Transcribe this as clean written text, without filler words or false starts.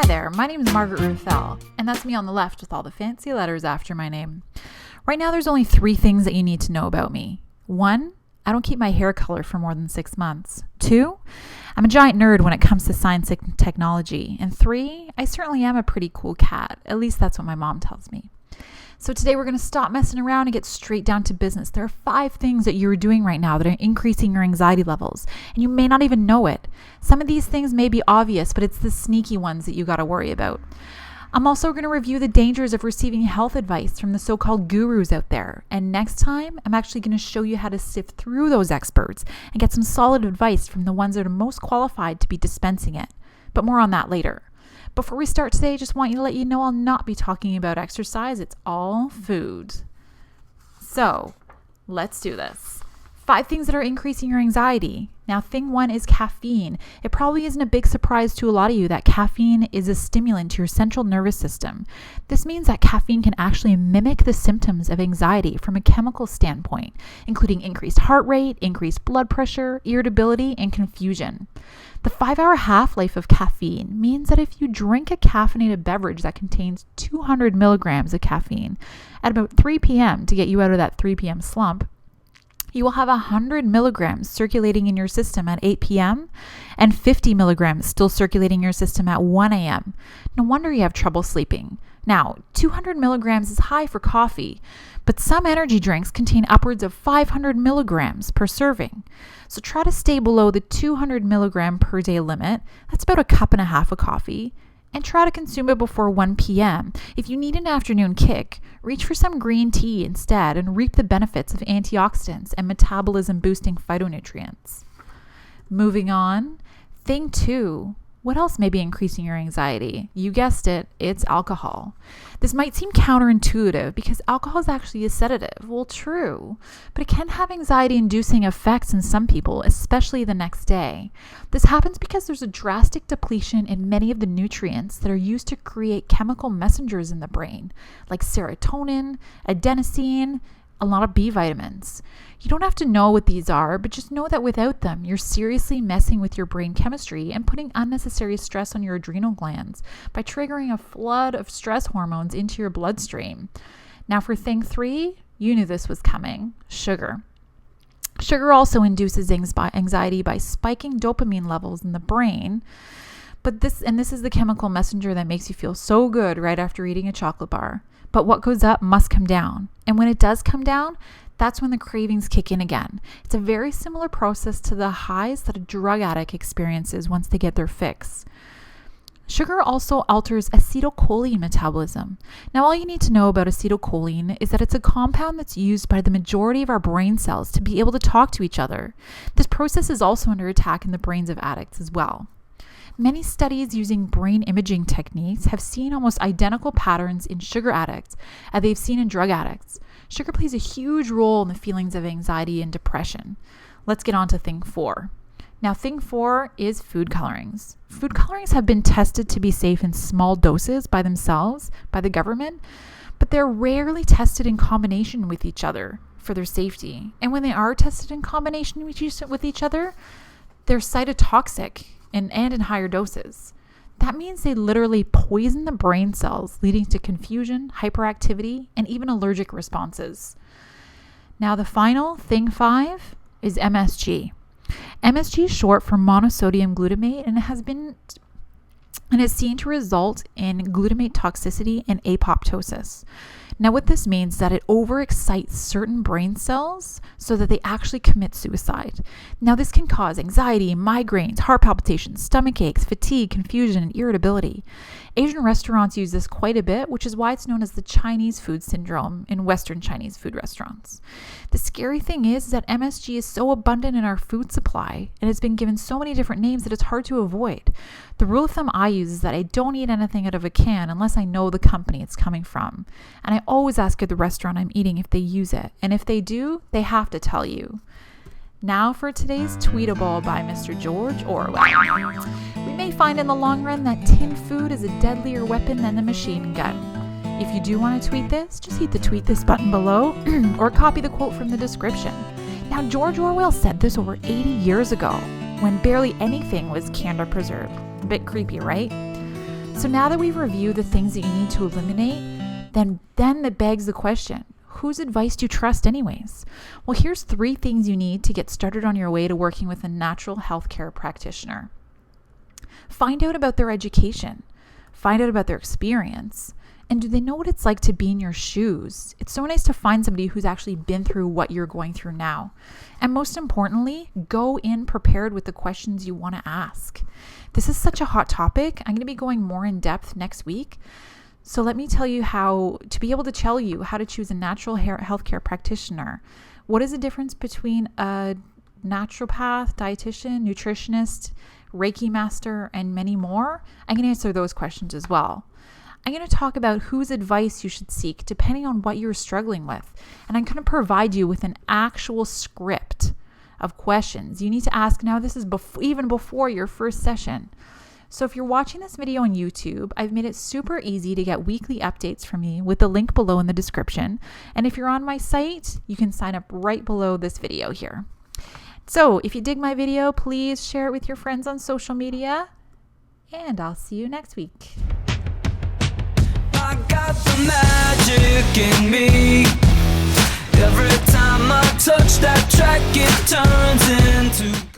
there, my name is Margaret Ruthell, and that's me on the left with all the fancy letters after my name. Right now, there's only 3 things that you need to know about me. 1, I don't keep my hair color for more than 6 months. 2, I'm a giant nerd when it comes to science and technology. And 3, I certainly am a pretty cool cat. At least that's what my mom tells me. So today we're going to stop messing around and get straight down to business. There are 5 things that you're doing right now that are increasing your anxiety levels, and you may not even know it. Some of these things may be obvious, but it's the sneaky ones that you got to worry about. I'm also going to review the dangers of receiving health advice from the so-called gurus out there. And next time, I'm actually going to show you how to sift through those experts and get some solid advice from the ones that are most qualified to be dispensing it. But more on that later. Before we start today, I just want to let you know I'll not be talking about exercise. It's all food. So let's do this. 5 things that are increasing your anxiety. Now, thing 1 is caffeine. It probably isn't a big surprise to a lot of you that caffeine is a stimulant to your central nervous system. This means that caffeine can actually mimic the symptoms of anxiety from a chemical standpoint, including increased heart rate, increased blood pressure, irritability, and confusion. The 5-hour half-life of caffeine means that if you drink a caffeinated beverage that contains 200 milligrams of caffeine at about 3 p.m. to get you out of that 3 p.m. slump, you will have 100 milligrams circulating in your system at 8 p.m. and 50 milligrams still circulating in your system at 1 a.m. No wonder you have trouble sleeping. Now, 200 milligrams is high for coffee, but some energy drinks contain upwards of 500 milligrams per serving. So try to stay below the 200 milligram per day limit. That's about a cup and a half of coffee. And try to consume it before 1 p.m. If you need an afternoon kick, reach for some green tea instead and reap the benefits of antioxidants and metabolism-boosting phytonutrients. Moving on, thing 2. What else may be increasing your anxiety? You guessed it, it's alcohol. This might seem counterintuitive because alcohol is actually a sedative. Well, true, but it can have anxiety-inducing effects in some people, especially the next day. This happens because there's a drastic depletion in many of the nutrients that are used to create chemical messengers in the brain, like serotonin, adenosine, a lot of B vitamins. You don't have to know what these are, but just know that without them, you're seriously messing with your brain chemistry and putting unnecessary stress on your adrenal glands by triggering a flood of stress hormones into your bloodstream. Now for thing 3, you knew this was coming, sugar. Sugar also induces anxiety by spiking dopamine levels in the brain. But this is the chemical messenger that makes you feel so good right after eating a chocolate bar. But what goes up must come down. And when it does come down, that's when the cravings kick in again. It's a very similar process to the highs that a drug addict experiences once they get their fix. Sugar also alters acetylcholine metabolism. Now, all you need to know about acetylcholine is that it's a compound that's used by the majority of our brain cells to be able to talk to each other. This process is also under attack in the brains of addicts as well. Many studies using brain imaging techniques have seen almost identical patterns in sugar addicts as they've seen in drug addicts. Sugar plays a huge role in the feelings of anxiety and depression. Let's get on to thing 4. Now, thing 4 is food colorings. Food colorings have been tested to be safe in small doses by themselves, by the government, but they're rarely tested in combination with each other for their safety. And when they are tested in combination with each other, they're cytotoxic and in higher doses. That means they literally poison the brain cells, leading to confusion, hyperactivity, and even allergic responses. Now, the final, thing 5, is MSG. MSG is short for monosodium glutamate, and is seen to result in glutamate toxicity and apoptosis. Now, what this means is that it overexcites certain brain cells so that they actually commit suicide. Now, this can cause anxiety, migraines, heart palpitations, stomach aches, fatigue, confusion, and irritability. Asian restaurants use this quite a bit, which is why it's known as the Chinese food syndrome in Western Chinese food restaurants. The scary thing is that MSG is so abundant in our food supply, and it's been given so many different names that it's hard to avoid. The rule of thumb I use is that I don't eat anything out of a can unless I know the company it's coming from. And I always ask at the restaurant I'm eating if they use it. And if they do, they have to tell you. Now for today's Tweetable by Mr. George Orwell. We may find in the long run that tin food is a deadlier weapon than the machine gun. If you do want to tweet this, just hit the tweet this button below or copy the quote from the description. Now, George Orwell said this over 80 years ago when barely anything was canned or preserved. A bit creepy, right? So now that we've reviewed the things that you need to eliminate, then that begs the question, whose advice do you trust anyways? Well, here's 3 things you need to get started on your way to working with a natural healthcare practitioner. Find out about their education. Find out about their experience. And do they know what it's like to be in your shoes? It's so nice to find somebody who's actually been through what you're going through now. And most importantly, go in prepared with the questions you want to ask. This is such a hot topic. I'm going to be going more in depth next week. So let me tell you how to choose a natural healthcare practitioner. What is the difference between a naturopath, dietitian, nutritionist, Reiki master, and many more? I can answer those questions as well. I'm going to talk about whose advice you should seek depending on what you're struggling with. And I'm going to provide you with an actual script of questions you need to ask. Now, this is even before your first session. So if you're watching this video on YouTube, I've made it super easy to get weekly updates from me with the link below in the description. And if you're on my site, you can sign up right below this video here. So if you dig my video, please share it with your friends on social media, and I'll see you next week. I got the magic in me. Every time I touch that track, it turns into